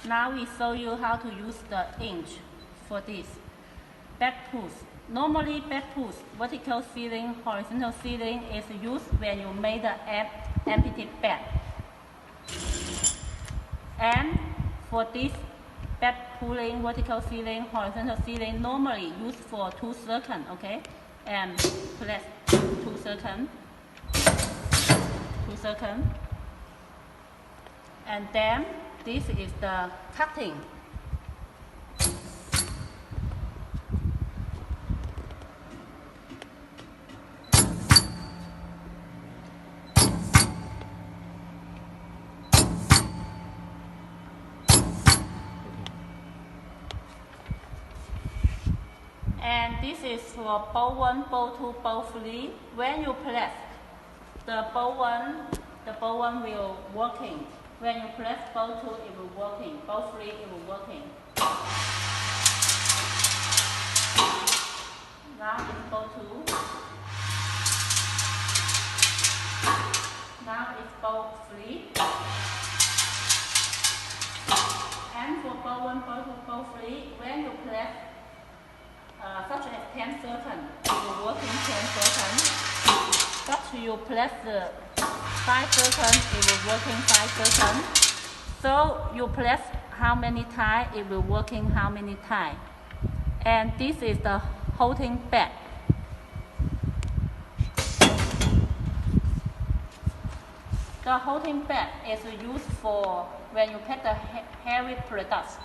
Now we show you how to use the inch for this. Back push. Normally back push, vertical sealing, horizontal sealing is used when you make the empty bed. And for this back pulling, vertical sealing, horizontal sealing, normally used for 2 seconds, okay? And press 2 seconds. 2 seconds. And then this is the cutting. And this is for bowl 1, bowl 2, bowl 3. When you press, the bowl 1 will working. When you press bowl 2, it will working. Bowl 3, it will working. Now it's bowl 2. Now it's bowl 3. And for bowl 1, bowl 2, bowl 3, when you press such as 10 seconds, it will work in 10 seconds. But you press the 5 seconds, it will work in 5 seconds. So you press how many times, it will work in how many times. And this is the holding back. The holding back is used for when you pack the heavy products.